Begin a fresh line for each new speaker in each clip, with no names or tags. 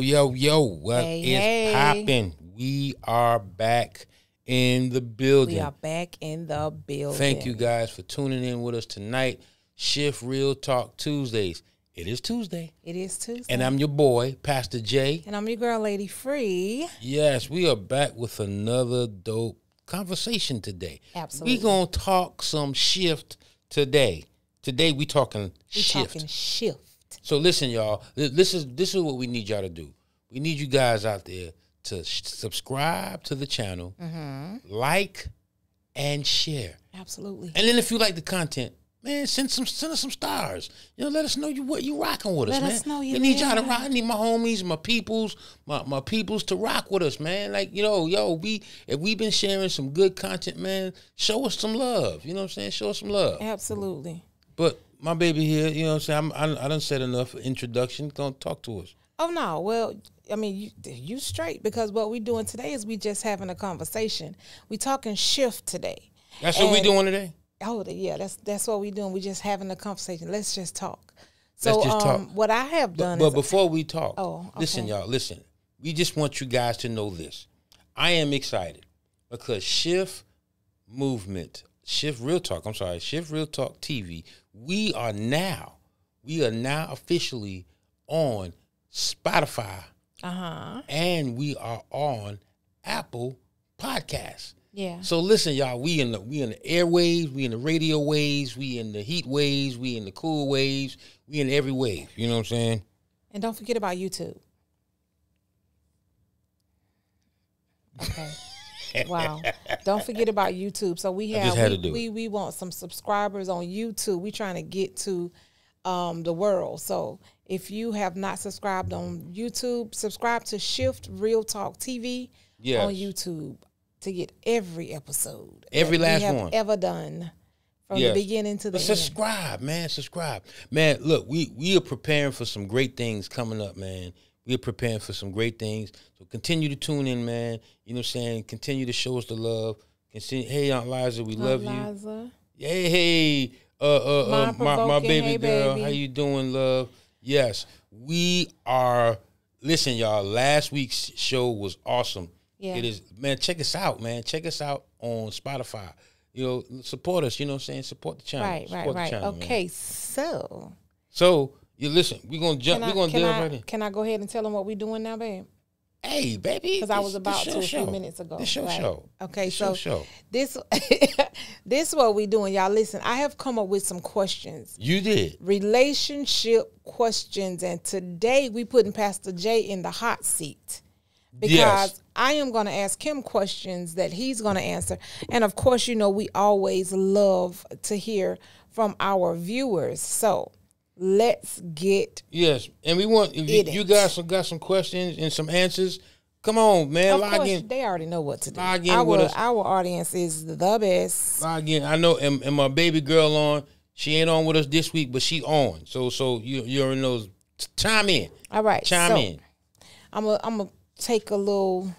Yo. What is popping? We are back in the building.
We are back in the building.
Thank you guys for tuning in with us tonight. Shift Real Talk Tuesdays. It is Tuesday.
It is Tuesday.
And I'm your boy, Pastor J.
And I'm your girl, Lady Free.
Yes, we are back with another dope conversation today.
Absolutely.
We gonna talk some shift today. Today we talking shift.
We talking shift.
So listen, y'all. This is what we need y'all to do. We need you guys out there to subscribe to the channel, like, and share.
Absolutely.
And then if you like the content, man, send us some stars. Let us know what you rocking with us, man.
Let us know you.
We need y'all to rock. I need my homies, my peoples to rock with us, man. Like, if we've been sharing some good content, man, show us some love. You know what I'm saying? Show us some love.
Absolutely.
But my baby here, you know what I'm saying? I done said enough introduction. Don't talk to us.
Oh, no. Well, I mean, you straight, because what we doing today is we just having a conversation. We talking shift today.
That's what we doing today?
Oh, yeah, that's what we doing. We just having a conversation. Let's just talk. So,
Let's just talk.
What I have done
But
is...
before we talk,
okay.
Listen, y'all, listen. We just want you guys to know this. I am excited because Shift Real Talk TV, we are now officially on Spotify. And we are on Apple Podcasts.
Yeah.
So listen, y'all, we in the airwaves, we in the radio waves, we in the heat waves, we in the cool waves, we in every wave. You know what I'm saying?
And don't forget about YouTube. Okay. Wow. Don't forget about YouTube. So we want some subscribers on YouTube. We're trying to get to the world. So if you have not subscribed on YouTube, subscribe to Shift Real Talk TV on YouTube to get every episode.
Every last
we have
one.
ever done from the beginning to the end.
Subscribe, man. Subscribe. Man, look, we are preparing for some great things coming up, man. We are preparing for some great things. So continue to tune in, man. You know what I'm saying? Continue to show us the love. Hey, Aunt Liza, we love you. Hey, my baby girl. How you doing, love? Yes, we are. Listen, y'all, last week's show was awesome. Yeah. It is, man, check us out, man. Check us out on Spotify. Support us, you know what I'm saying? Support the channel.
Right.
Channel,
okay,
man. So, you listen, we're going to jump. We're going to delve right in.
Can I go ahead and tell them what we're doing now, babe?
Hey, baby.
Because I was about to a few minutes ago.
This your show.
Okay, so this is what we're doing. Y'all listen, I have come up with some questions.
You did.
Relationship questions. And today we putting Pastor J in the hot seat. Because I am going to ask him questions that he's going to answer. And, of course, we always love to hear from our viewers. So let's get
Yes, and we want, if you guys got some questions and some answers, come on, man.
Log in. They already know what to do.
Log in with us.
Our audience is the best.
Log in. I know, and my baby girl on, she ain't on with us this week, but she on. So you already know. Chime in.
All right.
Chime in.
I'm a take a little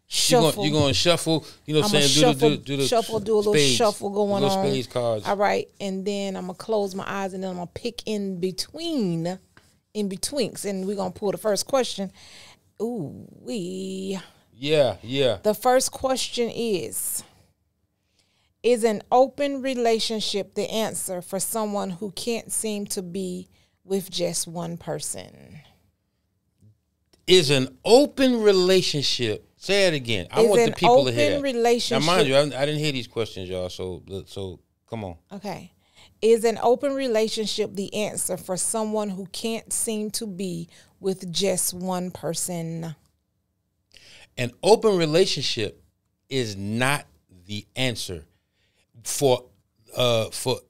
shuffle.
You're going to shuffle, you know what I'm saying? Do a little
spades, shuffle going
little
on.
Spades cards.
All right. And then I'm going to close my eyes and then I'm going to pick in betweens. And we're going to pull the first question.
Yeah.
The first question is an open relationship the answer for someone who can't seem to be with just one person?
Is an open relationship. Say it again. I want the people to hear that.
Relationship.
Now, mind you, I didn't hear these questions, y'all. So come on.
Okay. Is an open relationship the answer for someone who can't seem to be with just one person?
An open relationship is not the answer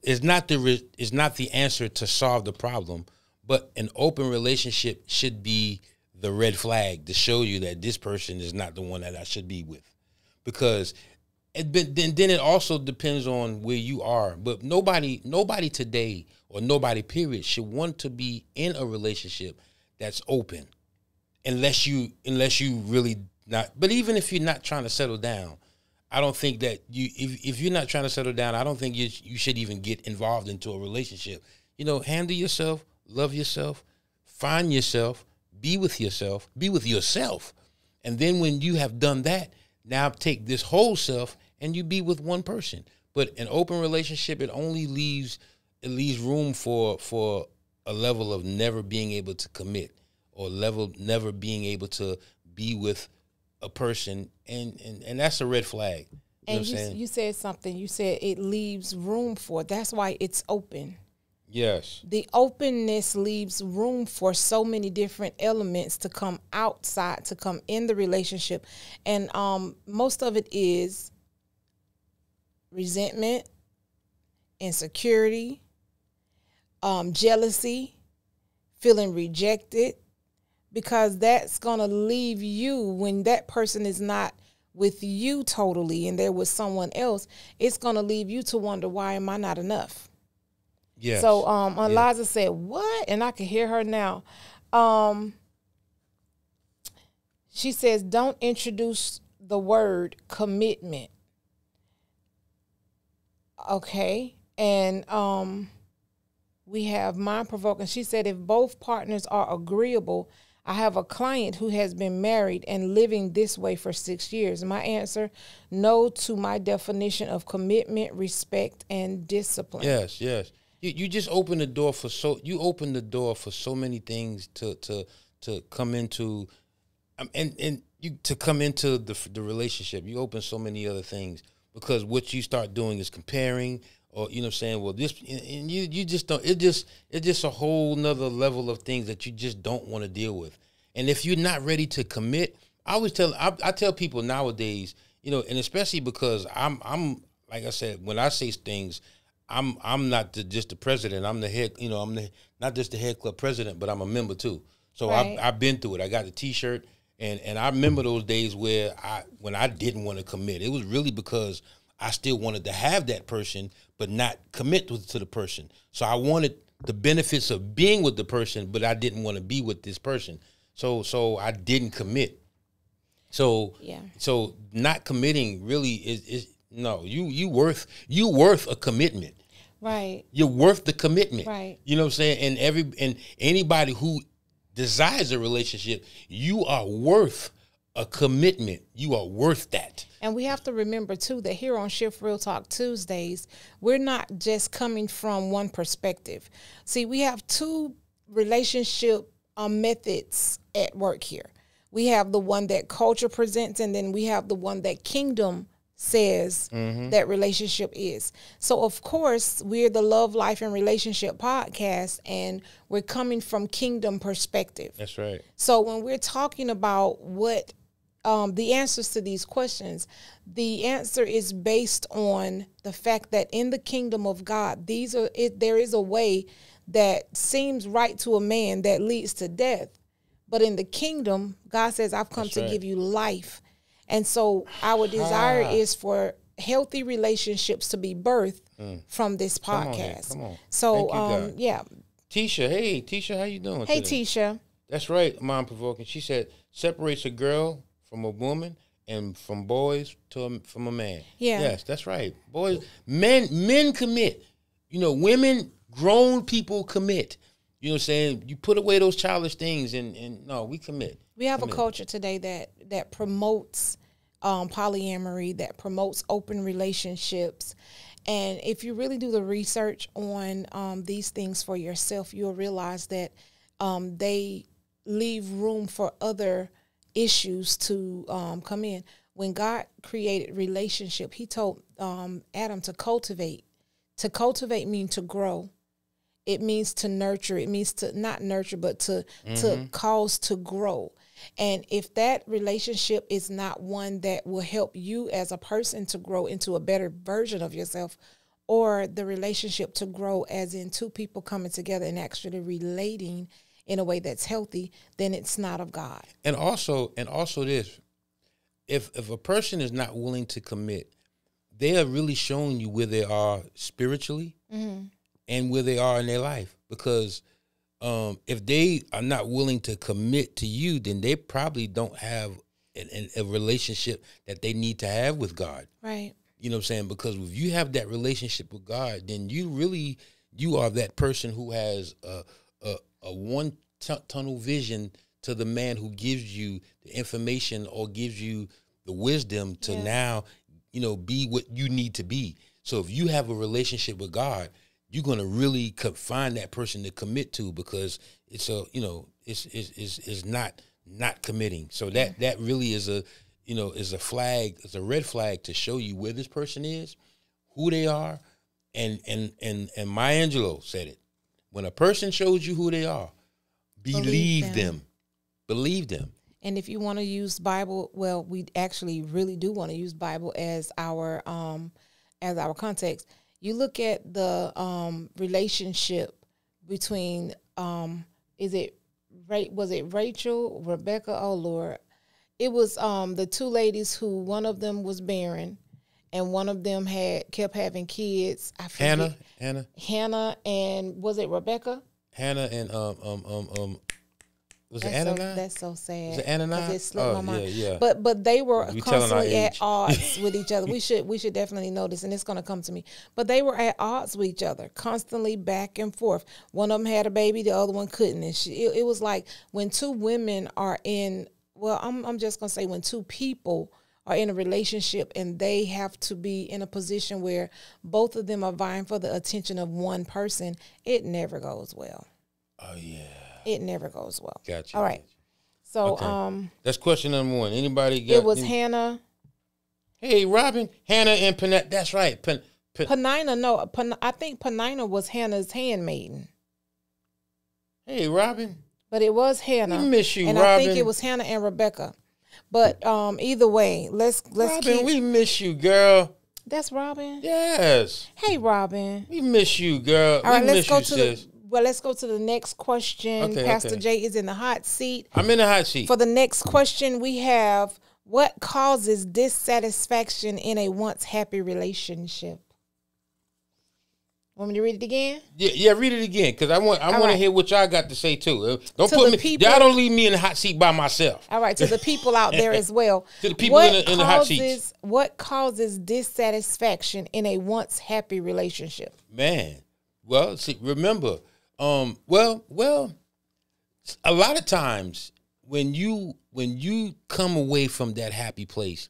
is not the answer to solve the problem, but an open relationship should be the red flag to show you that this person is not the one that I should be with. Because then it also depends on where you are. But nobody today, or nobody period, should want to be in a relationship that's open unless you really not. But even if you're not trying to settle down, I don't think that if you're not trying to settle down, I don't think you should even get involved into a relationship. Handle yourself, love yourself, find yourself, be with yourself, and then when you have done that, now take this whole self and you be with one person. But an open relationship, it only leaves room for a level of never being able to commit, or never being able to be with a person, and that's a red flag.
And you said something. You said it leaves room for. That's why it's open.
Yes.
The openness leaves room for so many different elements to come outside, to come in the relationship. And most of it is resentment, insecurity, jealousy, feeling rejected, because that's going to leave you, when that person is not with you totally and they're with someone else, it's going to leave you to wonder, why am I not enough?
Yes.
So Eliza said, what? And I can hear her now. She says, don't introduce the word commitment. Okay. And we have Mind Provoking. She said, if both partners are agreeable, I have a client who has been married and living this way for 6 years. My answer, no to my definition of commitment, respect, and discipline.
Yes, yes. You just open the door for so many things to come into, and you to come into the relationship. You open so many other things, because what you start doing is comparing, or you know what I'm saying, well this, and you just don't, it's just a whole nother level of things that you just don't want to deal with. And if you're not ready to commit, I tell people nowadays, you know, and especially because I'm like I said, when I say things, I'm not just the president. I'm the head, you know, not just the head club president, but I'm a member too. So right. I've been through it. I got the T-shirt, and I remember those days when I didn't want to commit. It was really because I still wanted to have that person, but not commit to the person. So I wanted the benefits of being with the person, but I didn't want to be with this person. So I didn't commit. So yeah. So not committing really is no. You worth a commitment.
Right.
You're worth the commitment.
Right.
You know what I'm saying? And anybody who desires a relationship, you are worth a commitment. You are worth that.
And we have to remember, too, that here on Shift Real Talk Tuesdays, we're not just coming from one perspective. See, we have two relationship methods at work here. We have the one that culture presents, and then we have the one that kingdom says that relationship is. So, of course, we're the Love, Life, and Relationship podcast, and we're coming from kingdom perspective.
That's right.
So when we're talking about what the answers to these questions, the answer is based on the fact that in the kingdom of God, there is a way that seems right to a man that leads to death. But in the kingdom, God says, I've come to give you life. And so our desire is for healthy relationships to be birthed from this podcast.
Come on.
So, yeah.
Tisha, hey, Tisha, how you doing
Hey,
today?
Tisha.
That's right, Mind Provoking. She said, separates a girl from a woman and from boys from a man.
Yeah.
Yes, that's right. Boys, men commit. You know, women, grown people commit. You know what I'm saying? You put away those childish things and no, we commit.
We have a culture today that promotes polyamory, that promotes open relationships. And if you really do the research on these things for yourself, you'll realize that they leave room for other issues to come in. When God created relationship, he told Adam to cultivate. To cultivate means to grow. It means to nurture. It means to not nurture, but to cause to grow. And if that relationship is not one that will help you as a person to grow into a better version of yourself, or the relationship to grow as in two people coming together and actually relating in a way that's healthy, then it's not of God.
And also this, if a person is not willing to commit, they are really showing you where they are spiritually and where they are in their life. Because if they are not willing to commit to you, then they probably don't have a relationship that they need to have with God.
Right.
You know what I'm saying? Because if you have that relationship with God, then you are that person who has a one tunnel vision to the man who gives you the information or gives you the wisdom to now, you know, be what you need to be. So if you have a relationship with God, you're going to really find that person to commit to, because it's a, you know, it's not committing. So that really is a, you know, is a flag, it's a red flag to show you where this person is, who they are. And Maya Angelou said it. When a person shows you who they are, believe them. Believe them.
And if you want to use Bible, well, we actually really do want to use Bible as our context. You look at the relationship between was it Rachel, Rebecca? Oh Lord, it was the two ladies who one of them was barren, and one of them kept having kids. I forget. Hannah, and was it Rebecca?
Hannah and was it Anna?
That's so sad.
Was it Anna?
It slipped my mind.
Yeah.
But they were constantly at odds with each other. We should definitely know this, and it's going to come to me. But they were at odds with each other, constantly back and forth. One of them had a baby, the other one couldn't, and it was like when two women are in. Well, I'm just going to say when two people are in a relationship and they have to be in a position where both of them are vying for the attention of one person, it never goes well.
Oh yeah.
It never goes well.
Gotcha.
All right. So
that's question number one. Anybody got?
It was Hannah.
Hey, Robin, Hannah and Penina. That's right.
Penina. No, I think Penina was Hannah's handmaiden.
Hey, Robin.
But it was Hannah.
We miss you,
and
Robin.
I think it was Hannah and Rebecca. But either way, let's
Robin, we miss you, girl.
That's Robin?
Yes.
Hey, Robin.
We miss you, girl.
All right, let's go to the next question.
Okay,
Pastor Jay is in the hot seat.
I'm in the hot seat.
For the next question, we have, what causes dissatisfaction in a once happy relationship? Want me to read it again?
Yeah, read it again, because I want to hear what y'all got to say too. Y'all don't leave me in the hot seat by myself.
All right, to the people out there as well.
To the people in the hot seats.
What causes dissatisfaction in a once happy relationship?
Man, well, see, remember, a lot of times when you come away from that happy place,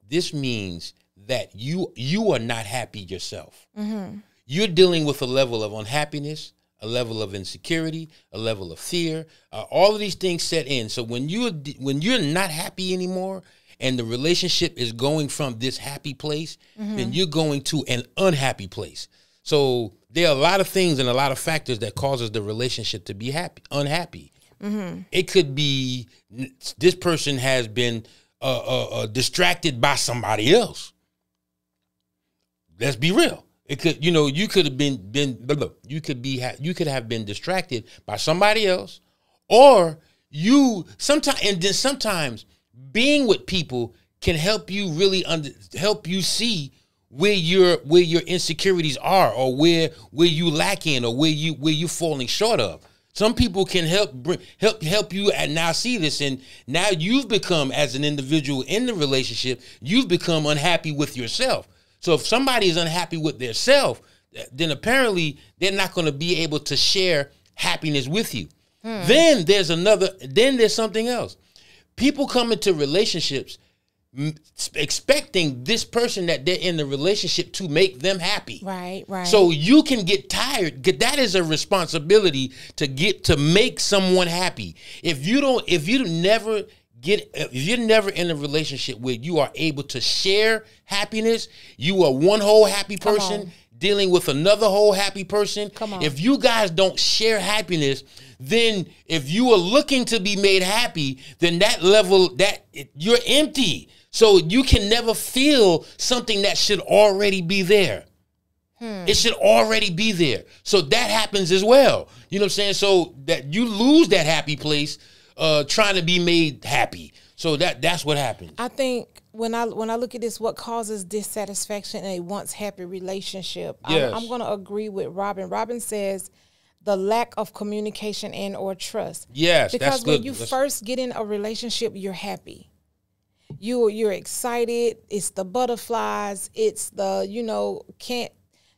this means that you are not happy yourself. Mm-hmm. You're dealing with a level of unhappiness, a level of insecurity, a level of fear. All of these things set in. So when you're not happy anymore, and the relationship is going from this happy place, then you're going to an unhappy place. So there are a lot of things and a lot of factors that causes the relationship to be unhappy. Mm-hmm. It could be this person has been distracted by somebody else. Let's be real. It could, you could have you could have been distracted by somebody else, or sometimes being with people can help you really help you see where your insecurities are, or where you lack in, or where you falling short of. Some people can help you and now see this, and now you've become, as an individual in the relationship, you've become unhappy with yourself. So if somebody is unhappy with their self, then apparently they're not going to be able to share happiness with you. Then there's something else. People come into relationships expecting this person that they're in the relationship to make them happy.
Right.
So you can get tired. That is a responsibility to make someone happy. If you're never in a relationship where you are able to share happiness, you are one whole happy person dealing with another whole happy person. If you guys don't share happiness, then if you are looking to be made happy, then you're empty. So you can never feel something that should already be there. It should already be there. So that happens as well. You know what I'm saying? So that you lose that happy place trying to be made happy. So that's what happens.
I think when I look at this, what causes dissatisfaction in a once happy relationship,
yes.
I'm going to agree with Robin. Robin says the lack of communication and or trust.
Yes,
because
that's good.
When you first get in a relationship, you're happy. You're excited. It's the butterflies. It's the, can't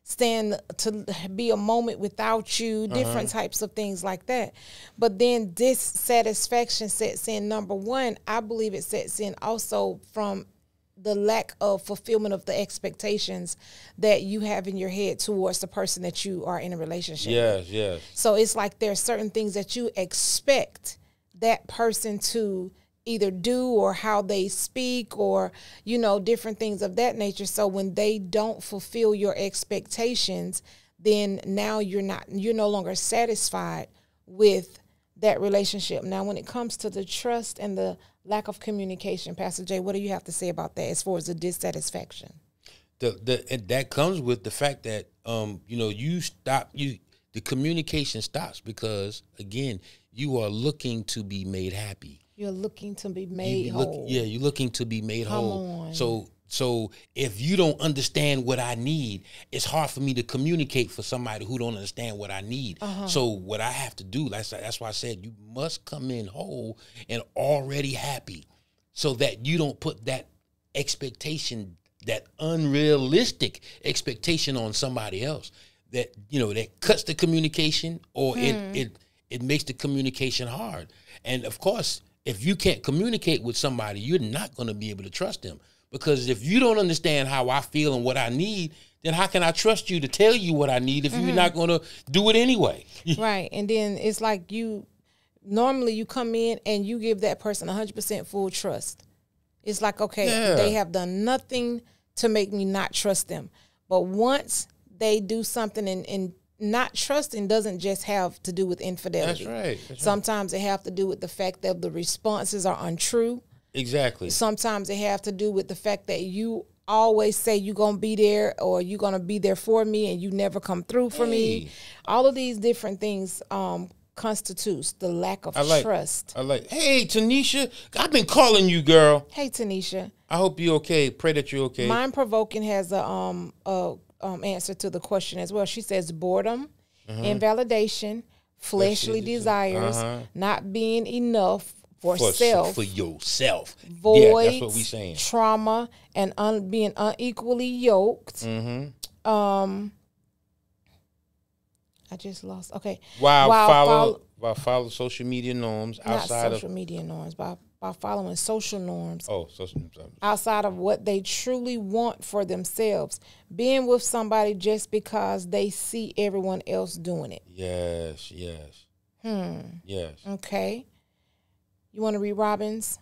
stand to be a moment without you, different types of things like that. But then dissatisfaction sets in. Number one, I believe it sets in also from the lack of fulfillment of the expectations that you have in your head towards the person that you are in a relationship with.
Yes.
So it's like there's certain things that you expect that person to either do or how they speak or, you know, different things of that nature. So when they don't fulfill your expectations, then now you're no longer satisfied with that relationship. Now, when it comes to the trust and the lack of communication, Pastor Jay, what do you have to say about that as far as the dissatisfaction?
That comes with the fact that, the communication stops because, again, you are looking to be made happy.
You're looking to be made whole.
You're looking to be made whole. So if you don't understand what I need, it's hard for me to communicate for somebody who don't understand what I need. So what I have to do, that's why I said you must come in whole and already happy so that you don't put that expectation, that unrealistic expectation on somebody else that, that cuts the communication or it makes the communication hard. And of course, if you can't communicate with somebody, you're not going to be able to trust them. Because if you don't understand how I feel and what I need, then how can I trust you to tell you what I need if you're not going to do it anyway?
Right. And then it's like normally you come in and you give that person 100% full trust. It's like, okay, they have done nothing to make me not trust them. But once they do something and not trusting doesn't just have to do with infidelity.
That's right.
Sometimes it have to do with the fact that the responses are untrue.
Exactly.
Sometimes it have to do with the fact that you always say you're going to be there or you're going to be there for me and you never come through for me. All of these different things constitutes the lack of trust.
Hey, Tanisha, I've been calling you, girl.
Hey, Tanisha.
I hope you're okay. Pray that you're okay.
Mind Provoking has a answer to the question as well. She says boredom, invalidation, fleshly desires, not being enough for self.
For yourself.
Voids,
that's what we saying.
Trauma, and being unequally yoked. I just lost. Okay.
While follow social media norms outside
of social media norms, by following social norms.
Social norms.
Outside of what they truly want for themselves. Being with somebody just because they see everyone else doing it.
Yes. Yes.
Okay. You want to read Robin's?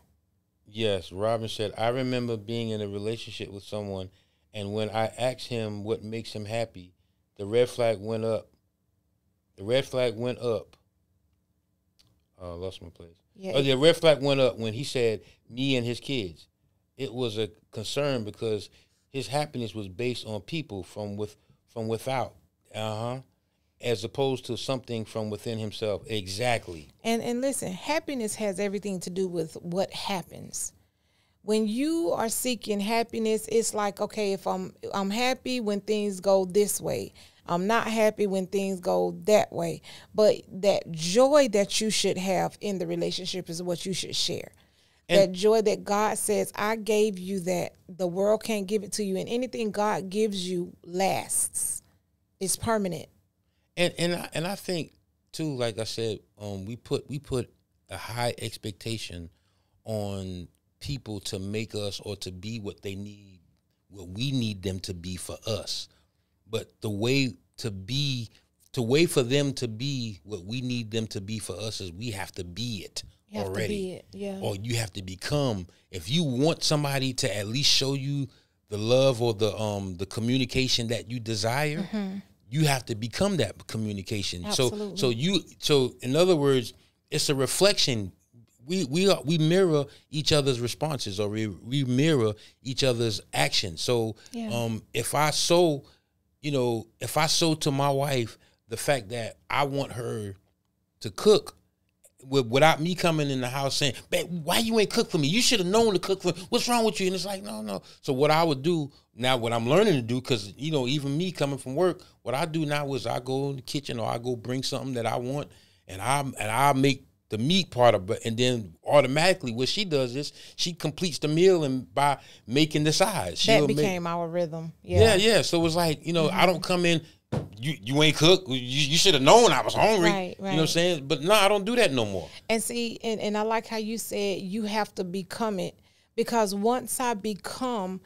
Yes. Robin said, I remember being in a relationship with someone, and when I asked him what makes him happy, the red flag went up. Lost my place. Yeah. The red flag went up when he said me and his kids. It was a concern because his happiness was based on people from without. As opposed to something from within himself. Exactly.
And listen, happiness has everything to do with what happens. When you are seeking happiness, it's like, okay, if I'm happy when things go this way. I'm not happy when things go that way. But that joy that you should have in the relationship is what you should share. And that joy that God says, I gave you that. The world can't give it to you. And anything God gives you lasts. It's permanent.
And I think too, like I said, we put a high expectation on people to make us or to be what they need, what we need them to be for us. But the way for them to be what we need them to be for us is we have to be it already. Or you have to become. If you want somebody to at least show you the love or the communication that you desire, you have to become that communication.
Absolutely.
So in other words, it's a reflection. We mirror each other's responses, or we mirror each other's actions. So if I sow to my wife the fact that I want her to cook, without me coming in the house saying, "Babe, why you ain't cook for me? You should have known to cook for me. What's wrong with you?" And it's like, no. So what I would do now, what I'm learning to do, because even me coming from work, what I do now is I go in the kitchen or I go bring something that I want, and I make the meat part of it, and then automatically what she does is she completes the meal and by making the sides.
That became our rhythm. Yeah.
So it's like, you know, I don't come in, you ain't cooked. You should have known I was hungry.
Right.
You know what I'm saying? But no, I don't do that no more.
And see, and I like how you said you have to become it, because once I become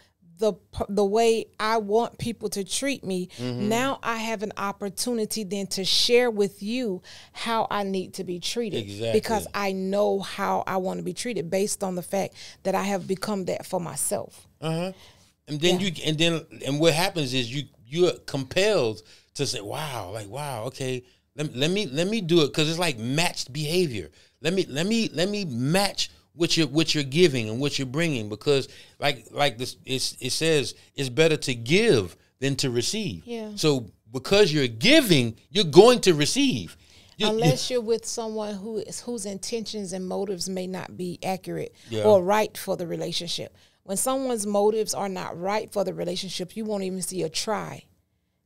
the way I want people to treat me, now I have an opportunity then to share with you how I need to be treated.
Exactly.
Because I know how I want to be treated based on the fact that I have become that for myself.
And then and what happens is you're compelled to say, wow, okay, let me do it, because it's like matched behavior. Let me match what you're giving and what you're bringing, because like this, it says it's better to give than to receive.
Yeah.
So because you're giving, you're going to receive.
Unless you're with someone whose intentions and motives may not be accurate or right for the relationship. When someone's motives are not right for the relationship, you won't even see a try.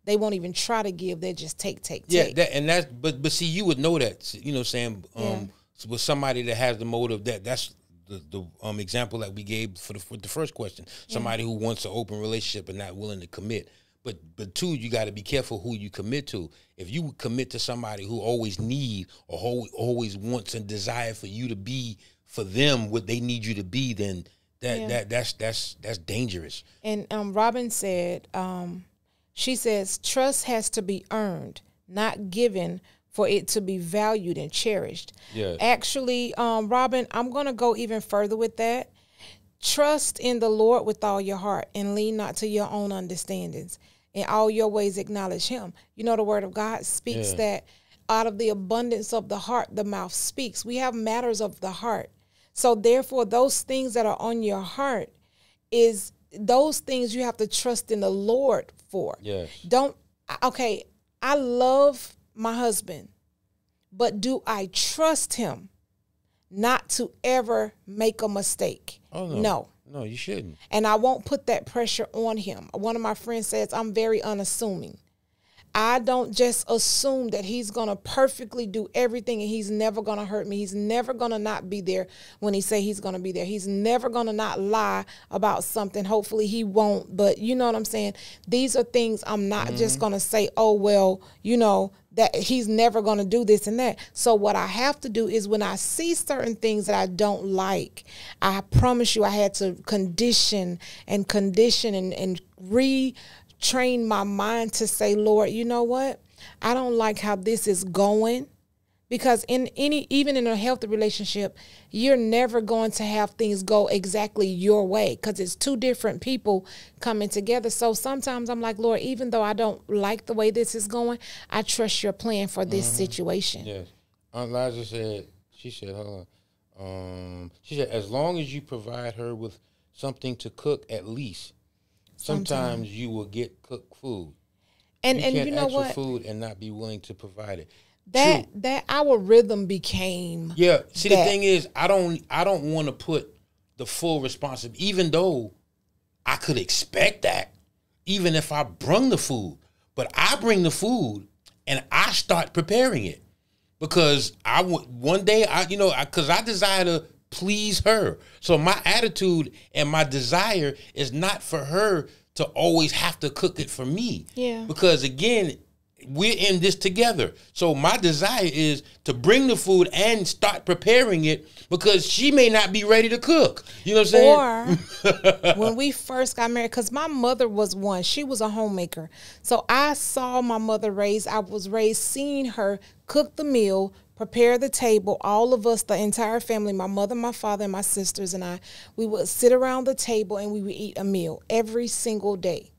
They won't even try to give. They just take.
Yeah, but see, you would know that, you know what I'm saying, with somebody that has the motive, that's the example that we gave for the first question. Somebody who wants an open relationship and not willing to commit. But two, you got to be careful who you commit to. If you commit to somebody who always need or always wants and desire for you to be for them what they need you to be, then that's dangerous. And
Robin said, she says, trust has to be earned, not given, for it to be valued and cherished.
Yeah.
Actually, Robin, I'm going to go even further with that. Trust in the Lord with all your heart and lean not to your own understandings. In all your ways acknowledge him. You know, the word of God speaks that out of the abundance of the heart, the mouth speaks. We have matters of the heart. So therefore, those things that are on your heart is those things you have to trust in the Lord for.
Yes.
I love my husband, but do I trust him not to ever make a mistake?
Oh,
no.
No, you shouldn't.
And I won't put that pressure on him. One of my friends says, I'm very unassuming. I don't just assume that he's going to perfectly do everything and he's never going to hurt me. He's never going to not be there when he say he's going to be there. He's never going to not lie about something. Hopefully he won't. But you know what I'm saying? These are things I'm not just going to say, oh, well, you know, that he's never going to do this and that. So what I have to do is when I see certain things that I don't like, I promise you I had to condition and retrain my mind to say, Lord, you know what? I don't like how this is going. Because even in a healthy relationship, you're never going to have things go exactly your way because it's two different people coming together. So sometimes I'm like, Lord, even though I don't like the way this is going, I trust your plan for this situation.
Yes. Aunt Liza said, she said, as long as you provide her with something to cook at least, sometimes you will get cooked food.
And
you
know
ask
what?
for food and not be willing to provide it.
That our rhythm became.
Yeah. See, the thing is, I don't want to put the full responsibility, even though I could expect that, even if I bring the food. But I bring the food and I start preparing it because one day because I desire to please her. So my attitude and my desire is not for her to always have to cook it for me.
Yeah.
Because again, we're in this together. So my desire is to bring the food and start preparing it because she may not be ready to cook. You know what I'm
saying? Or when we first got married, because my mother was one. She was a homemaker. So I saw my mother I was raised seeing her cook the meal, prepare the table. All of us, the entire family, my mother, my father, and my sisters and I, we would sit around the table and we would eat a meal every single day.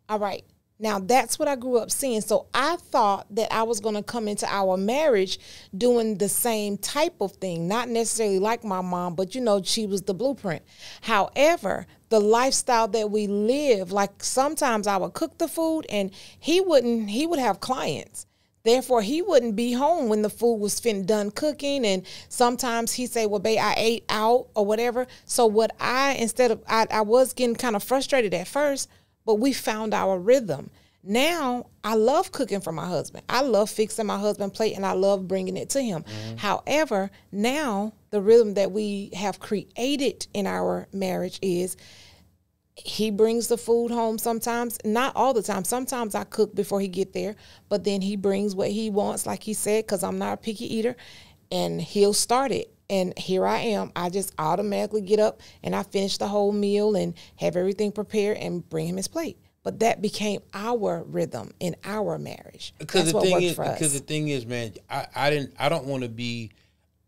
All right. Now, that's what I grew up seeing. So I thought that I was going to come into our marriage doing the same type of thing, not necessarily like my mom, but, she was the blueprint. However, the lifestyle that we live, like sometimes I would cook the food and he would have clients. Therefore, he wouldn't be home when the food was done cooking. And sometimes he'd say, well, babe, I ate out or whatever. So I was getting kind of frustrated at first, but we found our rhythm. Now I love cooking for my husband. I love fixing my husband's plate, and I love bringing it to him. However, now the rhythm that we have created in our marriage is he brings the food home sometimes, not all the time. Sometimes I cook before he get there, but then he brings what he wants, like he said, because I'm not a picky eater, and he'll start it. And here I am. I just automatically get up and I finish the whole meal and have everything prepared and bring him his plate. But that became our rhythm in our marriage.
Because the thing is, man, I don't want to be,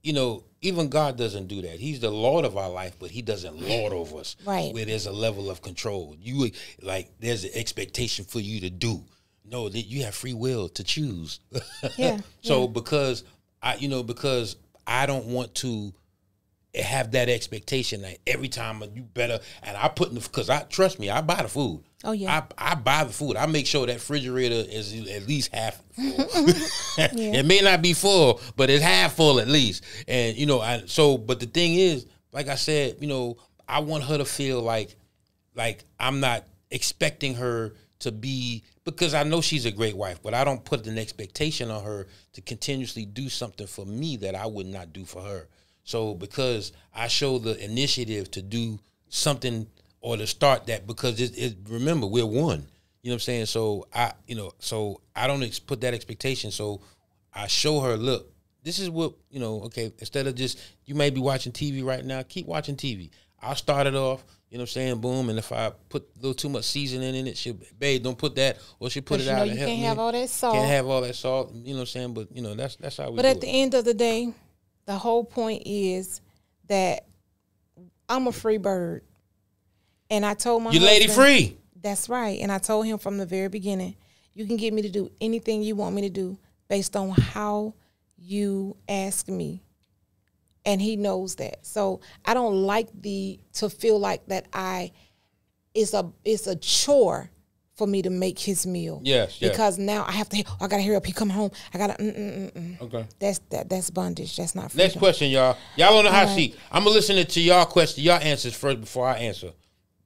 you know, even God doesn't do that. He's the Lord of our life, but he doesn't lord over us.
Right.
Where there's a level of control. You like there's an expectation for you to do. No, that you have free will to choose.
Yeah.
So because I don't want to have that expectation that every time you better, and I put in because trust me, I buy the food.
Oh yeah,
I buy the food. I make sure that refrigerator is at least half full. It may not be full, but it's half full at least. And but the thing is, like I said, I want her to feel like I'm not expecting her to be, because I know she's a great wife, but I don't put an expectation on her to continuously do something for me that I would not do for her. So because I show the initiative to do something or to start that, because remember, we're one. You know what I'm saying? So I don't put that expectation. So I show her, look, this is what, okay, instead of just, you may be watching TV right now, keep watching TV. I'll start it off, you know what I'm saying, boom, and if I put a little too much seasoning in it, she'll, babe, don't put that, or she'll put it out.
You can't have all that salt.
Can't have all that salt, you know what I'm saying, but, that's how we do it.
But at the end of the day, the whole point is that I'm a free bird. And I told my husband,
lady free.
That's right. And I told him from the very beginning, you can get me to do anything you want me to do based on how you ask me. And he knows that. So I don't like to feel like that it's a chore for me to make his meal.
Yes.
Because now I gotta hurry up. He come home. I gotta.
Okay.
That's bondage. That's not freedom.
Next question, y'all. Y'all on the hot seat. I'm gonna listen to y'all question, y'all answers first before I answer.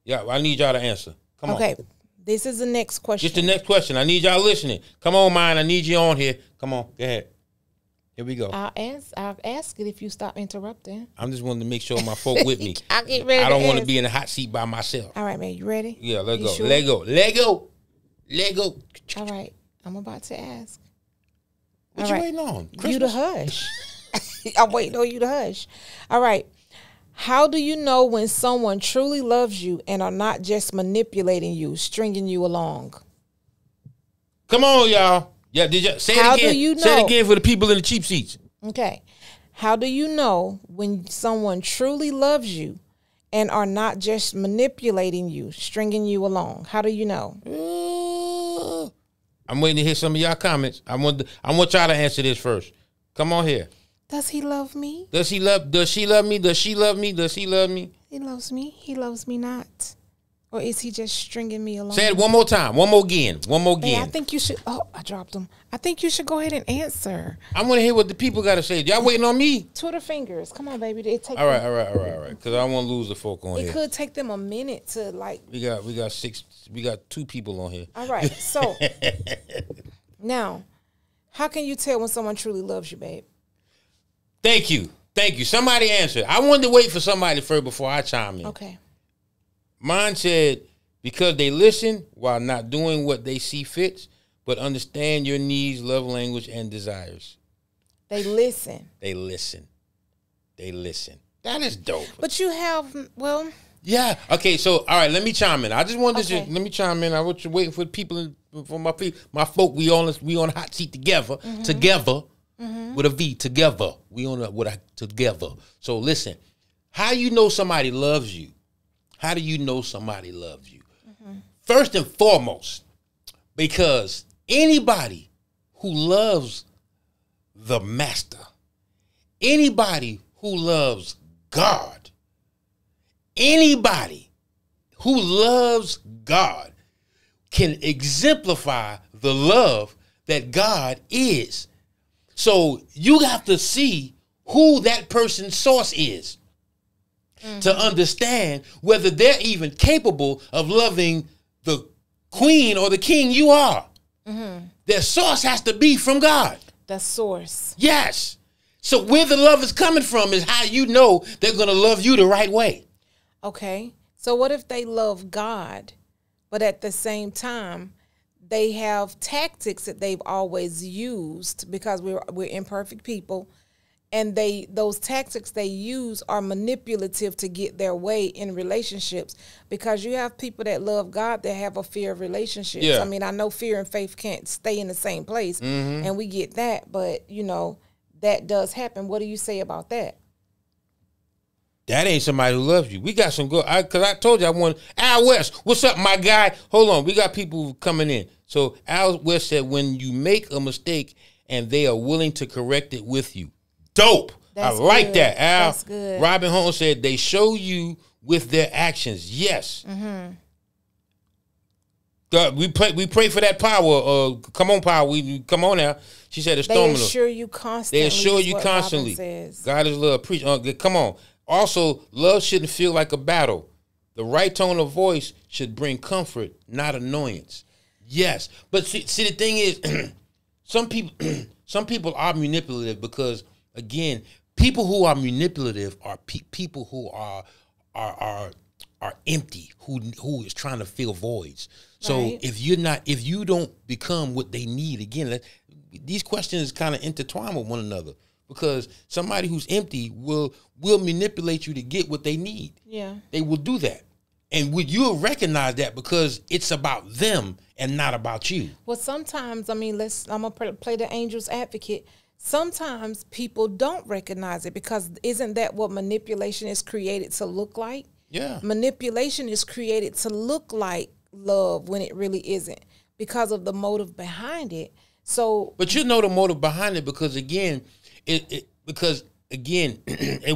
Yeah, I need y'all to answer. Come on.
Okay. This is the next question.
Just the next question. I need y'all listening. Come on, mine. I need you on here. Come on. Go ahead. Here we go.
I'll ask it if you stop interrupting.
I'm just wanting to make sure my folk with me.
I'll get ready.
I don't want to be in the hot seat by myself.
All right, man. You ready?
Yeah, let's go.
Sure?
Let go. Let go. Let go.
All right. I'm about to ask.
What you waiting on? Christmas?
You to hush. I'm waiting on you to hush. All right. How do you know when someone truly loves you and are not just manipulating you, stringing you along?
Come on, y'all. Yeah, did you say it again?
How do you know?
Say it again for the people in the cheap seats.
Okay. How do you know when someone truly loves you and are not just manipulating you, stringing you along? How do you know?
I'm waiting to hear some of y'all comments. I want y'all to answer this first. Come on here.
Does he love me?
Does she love me? Does she love me? Does he love me?
He loves me. He loves me not. Or is he just stringing me along?
Say it one more time. One more again.
Hey, I think you should. Oh, I dropped him. I think you should go ahead and answer.
I want to hear what the people got to say. Y'all waiting on me?
Twitter fingers. Come on, baby.
All right. Because I want to lose the folk on here.
It could take them a minute to like.
We got 2 people on here.
All right. So now, how can you tell when someone truly loves you, babe?
Thank you. Somebody answered. I wanted to wait for somebody first before I chime in.
Okay.
Mine said, because they listen while not doing what they see fits, but understand your needs, love language, and desires.
They listen.
That is dope.
But you have, well.
Yeah. Okay, so, all right, let me chime in. I just wanted to let me chime in. I was waiting for the people, for my folk. We on the hot seat together. Mm-hmm. Together. Mm-hmm. With a V, together. We on together. So listen, how you know somebody loves you? How do you know somebody loves you? Mm-hmm. First and foremost, because anybody who loves the master, anybody who loves God, anybody who loves God can exemplify the love that God is. So you have to see who that person's source is to understand whether they're even capable of loving the queen or the king you are. Their source has to be from God.
The source.
Yes. So where the love is coming from is how you know they're going to love you the right way.
Okay. So what if they love God, but at the same time, they have tactics that they've always used because we're imperfect people, and those tactics they use are manipulative to get their way in relationships, because you have people that love God that have a fear of relationships.
Yeah.
I mean, I know fear and faith can't stay in the same place, and we get that, but that does happen. What do you say about that?
That ain't somebody who loves you. We got some good, because I told you I want Al West. What's up, my guy? Hold on. We got people coming in. So Al West said, when you make a mistake and they are willing to correct it with you. Dope. I like that, Al.
That's good.
Robin Holmes said, they show you with their actions. Yes. God, we pray for that power. Come on, power. Come on now. She said,
they assure you constantly.
They assure you constantly. God is love. Preach. Come on. Also, love shouldn't feel like a battle. The right tone of voice should bring comfort, not annoyance. Yes, but see the thing is, some people are manipulative because, again, people who are manipulative are people who are empty, who is trying to fill voids. So
right.
if you don't become what they need, again, these questions kind of intertwine with one another. Because somebody who's empty will manipulate you to get what they need. Yeah. They will do that. And you'll recognize that because it's about them and not about you.
Well, sometimes, I mean, I'm going to play the angel's advocate. Sometimes people don't recognize it because isn't that what manipulation is created to look like? Yeah. Manipulation is created to look like love when it really isn't because of the motive behind it. So,
but you know the motive behind it because, again, it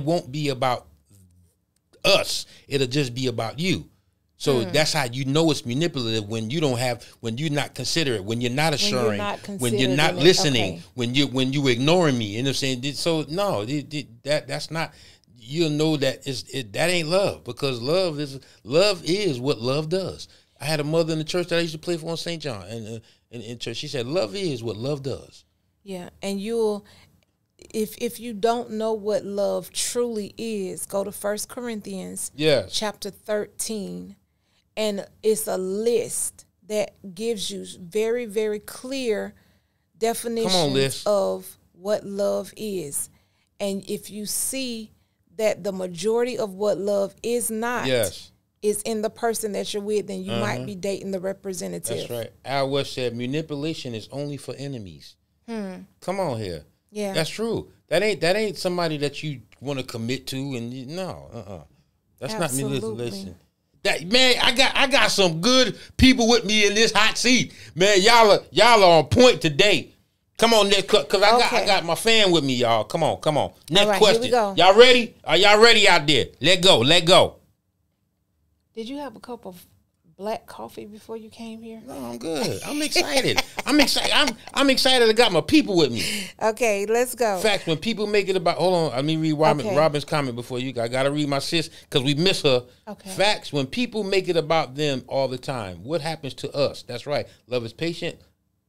won't be about us. It'll just be about you. So that's how you know it's manipulative when you're not considerate, when you're not assuring, when you're not listening, when you ignoring me. You know what I'm saying? So no, that's not. You'll know that that ain't love, because love is what love does. I had a mother in the church that I used to play for on St. John, and in church she said, "Love is what love does."
Yeah, and if you don't know what love truly is, go to 1 Corinthians chapter 13, and it's a list that gives you very, very clear definitions of what love is. And if you see that the majority of what love is not is in the person that you're with, then you might be dating the representative.
That's right. Al West said manipulation is only for enemies. Come on here. Yeah, that's true. That ain't somebody that you want to commit to, and that's not manipulation. That man, I got some good people with me in this hot seat, man. Y'all are on point today. Come on, next, cause I got my fan with me, y'all. Come on. Next question. Y'all ready? Are y'all ready out there? Let go. Did
you have a cup of black coffee before you came here?
No, I'm good. I'm excited. I'm excited. I got my people with me.
Okay, let's go.
In fact, when people make it about, hold on, let me read Robin's comment before you. I got to read my sis because we miss her. Okay. Facts, when people make it about them all the time, what happens to us? That's right. Love is patient,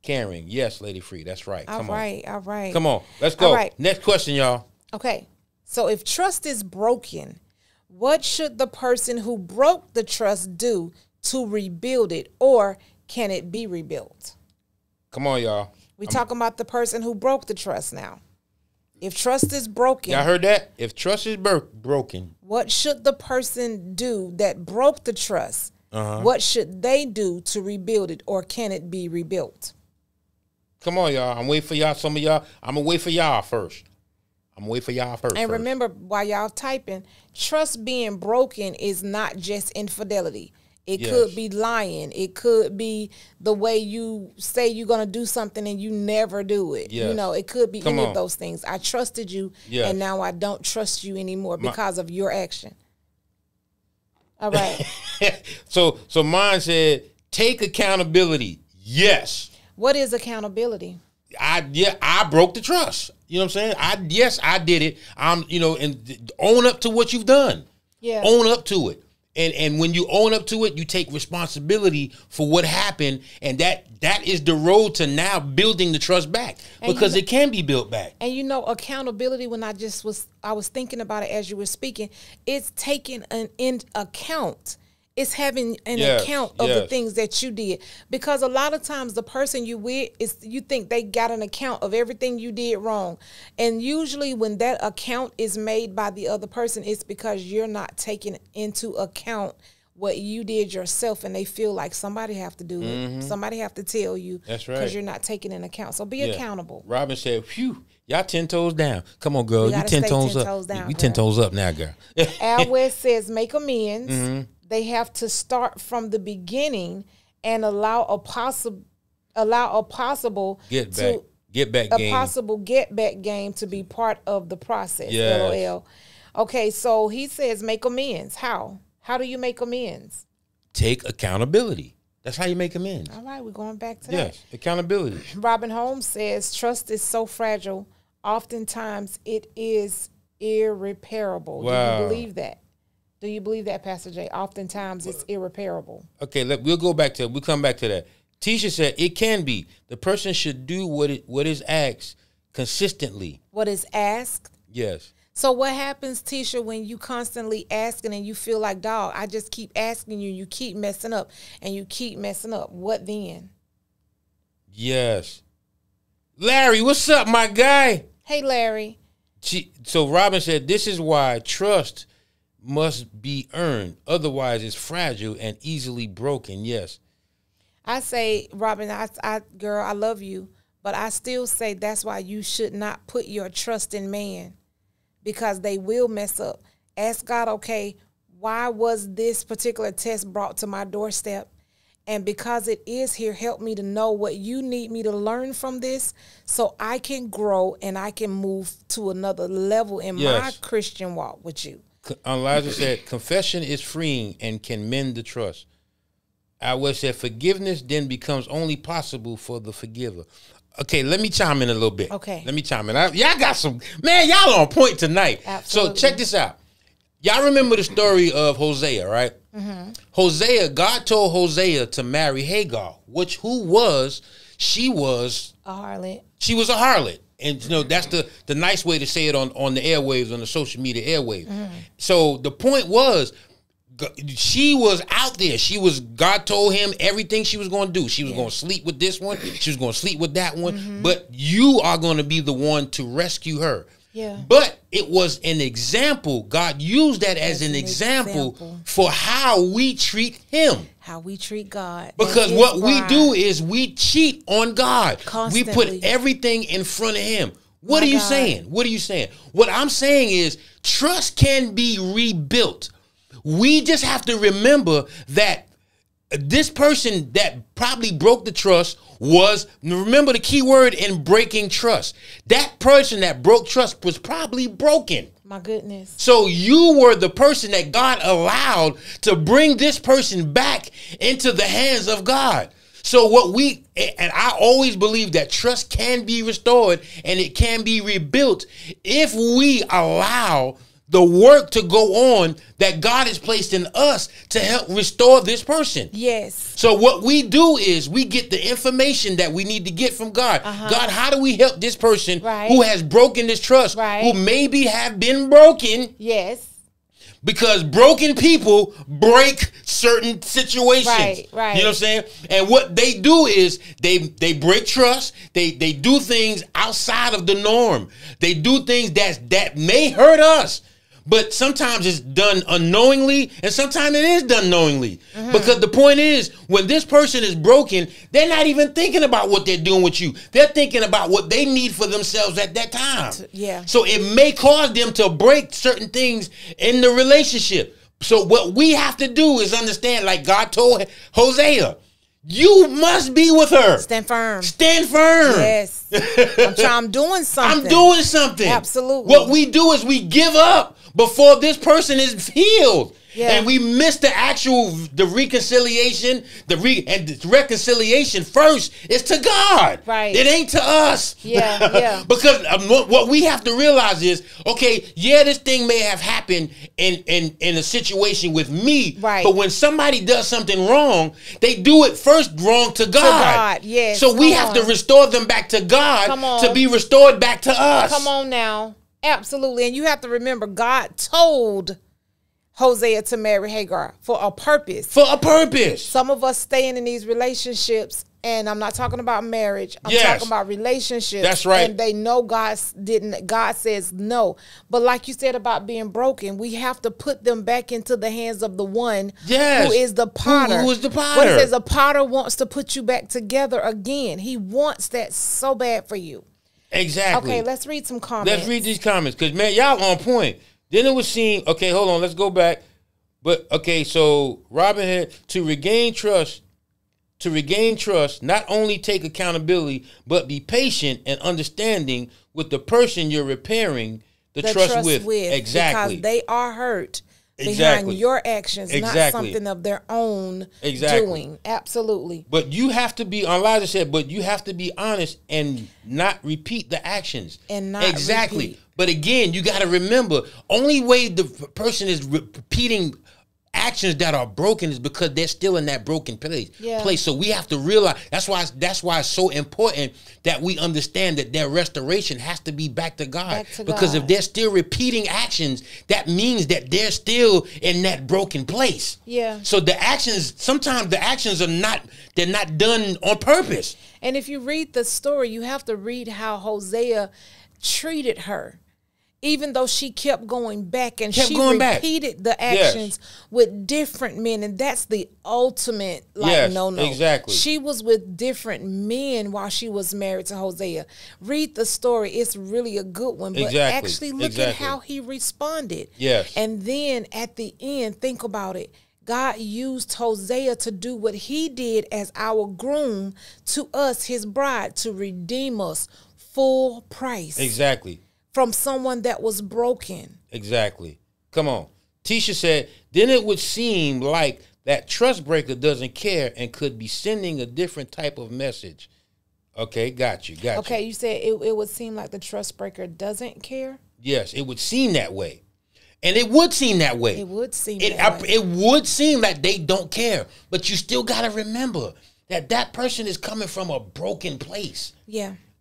caring. Yes, Lady Free. That's right.
All right.
Come on. Let's go. Next question, y'all.
Okay. So if trust is broken, what should the person who broke the trust do to rebuild it, or can it be rebuilt?
Come on, y'all.
We talking about the person who broke the trust now. If trust is broken.
Y'all heard that? If trust is broken.
What should the person do that broke the trust? What should they do to rebuild it, or can it be rebuilt?
Come on, y'all. I'm waiting for y'all. Some of y'all, I'm going to wait for y'all first. And
remember, while y'all typing, trust being broken is not just infidelity. It could be lying. It could be the way you say you're going to do something and you never do it. Yes. You know, it could be any of those things. I trusted you, and now I don't trust you anymore because of your action. All right.
So mine said, take accountability. Yes.
What is accountability?
I broke the trust. You know what I'm saying? I did it. And own up to what you've done. Yeah. Own up to it. And when you own up to it, you take responsibility for what happened, and that is the road to now building the trust back, because it can be built back.
And accountability, when I was thinking about it as you were speaking, it's taking in account. It's having an account of the things that you did, because a lot of times the person you with you think they got an account of everything you did wrong, and usually when that account is made by the other person, it's because you're not taking into account what you did yourself, and they feel like somebody have to do it, somebody have to tell you.
That's right,
because you're not taking into account. So be accountable.
Robin said, "Phew, y'all 10 toes down. Come on, girl, you 10 toes up. We 10 toes up now, girl."
Al West says, "Make amends." They have to start from the beginning and allow a possible
get back
game to be part of the process. LOL. Okay, so he says make amends. How? How do you make amends?
Take accountability. That's how you make amends.
All right, we're going back to that.
Yes, accountability.
Robin Holmes says trust is so fragile. Oftentimes it is irreparable.
Wow.
Do you believe that? Do you believe that, Pastor Jay? Oftentimes it's irreparable.
Okay, we'll come back to that. Tisha said it can be. The person should do what is asked consistently.
What is asked?
Yes.
So what happens, Tisha, when you constantly asking and you feel like, dog, I just keep asking you, you keep messing up, and you keep messing up. What then?
Yes. Larry, what's up, my guy?
Hey, Larry.
So Robin said this is why trust must be earned. Otherwise, it's fragile and easily broken. Yes.
I say, Robin, girl, I love you, but I still say that's why you should not put your trust in man, because they will mess up. Ask God, okay, why was this particular test brought to my doorstep? And because it is here, help me to know what you need me to learn from this so I can grow and I can move to another level in my Christian walk with you.
Elijah said, confession is freeing and can mend the trust. Al West said, forgiveness then becomes only possible for the forgiver. Okay, let me chime in a little bit.
Okay.
Let me chime in. Y'all got some, man, y'all on point tonight.
Absolutely.
So check this out. Y'all remember the story of Hosea, right? Hosea, God told Hosea to marry Hagar, she was
a harlot.
She was a harlot. And that's the nice way to say it on the airwaves, on the social media airwaves. So the point was, she was out there. God told him everything she was going to do. She was going to sleep with this one. She was going to sleep with that one. But you are going to be the one to rescue her.
Yeah.
But it was an example. God used that as an example for how we treat him.
How we treat God.
Because what we do is we cheat on God.
Constantly.
We put everything in front of him. What are you saying? What are you saying? What I'm saying is trust can be rebuilt. We just have to remember that this person that probably broke the trust remember the key word in breaking trust. That person that broke trust was probably broken.
My goodness.
So you were the person that God allowed to bring this person back into the hands of God. So and I always believe that trust can be restored and it can be rebuilt if we allow the work to go on that God has placed in us to help restore this person.
Yes.
So what we do is we get the information that we need to get from God. God, how do we help this person who has broken this trust, who maybe have been broken?
Yes.
Because broken people break certain situations.
Right.
You know what I'm saying? And what they do is they break trust. They do things outside of the norm. They do things that may hurt us. But sometimes it's done unknowingly, and sometimes it is done knowingly. Because the point is, when this person is broken, they're not even thinking about what they're doing with you. They're thinking about what they need for themselves at that time.
Yeah.
So it may cause them to break certain things in the relationship. So what we have to do is understand, like God told Hosea, you must be with her.
Stand firm.
Stand firm.
Yes. I'm doing something.
I'm doing something.
Absolutely.
What we do is we give up before this person is healed. And we miss the reconciliation, the reconciliation first is to God.
Right.
It ain't to us.
Yeah.
Because what we have to realize is, okay, this thing may have happened in a situation with me.
Right.
But when somebody does something wrong, they do it first wrong to God.
To God, yes.
So we have to restore them back to God to be restored back to us.
Come on now. Absolutely. And you have to remember, God told Hosea to marry Hagar for a purpose.
For a purpose.
Some of us staying in these relationships, and I'm not talking about marriage. I'm talking about relationships.
That's right.
And they know God says no. But like you said about being broken, we have to put them back into the hands of the one who is the potter.
Who is the potter?
What it says, a potter wants to put you back together again. He wants that so bad for you.
Exactly.
Okay, let's read some comments.
Let's read these comments because, man, y'all on point. Then it was seen, okay, hold on, let's go back. But, okay, so Robin had to regain trust, not only take accountability, but be patient and understanding with the person you're repairing the trust with. Exactly.
Because they are hurt behind your actions, not something of their own doing. Absolutely.
But you have to be, Elijah said, but you have to be honest and not repeat the actions.
And not repeat.
But again, you got to remember, only way the person is repeating actions that are broken is because they're still in that broken place. So we have to realize that's why it's so important that we understand that their restoration has to be back to God. Because if they're still repeating actions, that means that they're still in that broken place. So sometimes the actions are not done on purpose.
And if you read the story, you have to read how Hosea treated her. Even though she kept going back and she repeated the actions with different men. And that's the ultimate, no.
Exactly.
She was with different men while she was married to Hosea. Read the story. It's really a good one. But actually look at how he responded. And then at the end, think about it. God used Hosea to do what he did as our groom to us, his bride, to redeem us full price.
Exactly.
From someone that was broken.
Exactly. Come on. Tisha said, then it would seem like that trust breaker doesn't care and could be sending a different type of message. Okay, got you.
Okay, you said it would seem like the trust breaker doesn't care?
Yes, it would seem that way. And it would seem that way.
It would seem that way.
It would seem like they don't care. But you still got to remember that person is coming from a broken place.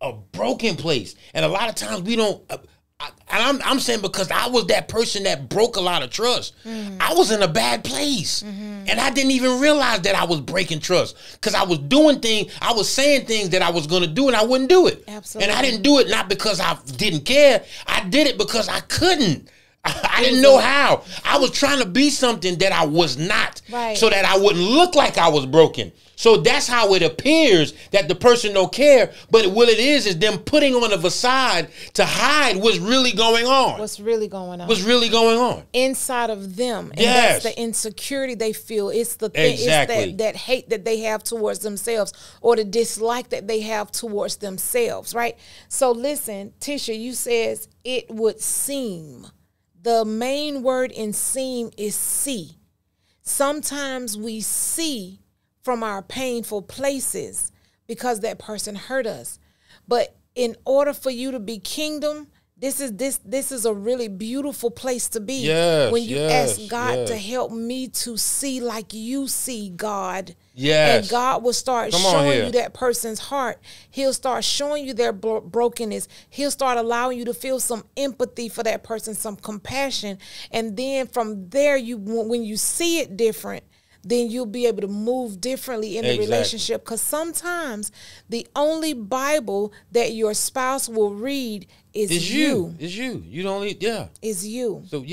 A broken place. And a lot of times we don't, and I'm saying because I was that person that broke a lot of trust. I was in a bad place. And I didn't even realize that I was breaking trust because I was doing things, I was saying things that I was going to do and I wouldn't do it.
Absolutely.
And I didn't do it not because I didn't care. I did it because I couldn't. I didn't know how. I was trying to be something that I was not, so that I wouldn't look like I was broken. So that's how it appears that the person don't care. But what it is them putting on a facade to hide what's really going on.
What's really going on.
What's really going on.
Inside of them. And that's the insecurity they feel. It's the thing. It's that hate that they have towards themselves or the dislike that they have towards themselves, right? So listen, Tisha, you says it would seem. The main word in seem is see. Sometimes we see from our painful places because that person hurt us. But in order for you to be kingdom, this is a really beautiful place to be. When you ask God to help me to see like you see, God. And God will start showing you that person's heart. He'll start showing you their brokenness. He'll start allowing you to feel some empathy for that person, some compassion. And then from there, when you see it different, then you'll be able to move differently in the relationship. Because sometimes the only Bible that your spouse will read is you.
It's you. You don't need,
Is you.
So,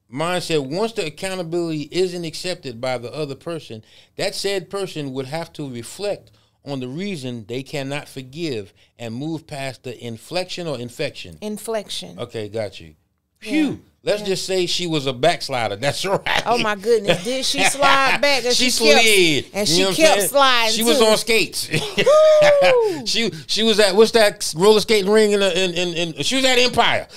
Mine said once the accountability isn't accepted by the other person, that said person would have to reflect on the reason they cannot forgive and move past the inflection or infection.
Inflection.
Okay, got you. Phew. Let's just say she was a backslider. That's right.
Oh my goodness! Did she slide back? And
she slid,
and she kept sliding.
She was on skates. she was at what's that roller skating ring in she was at Empire.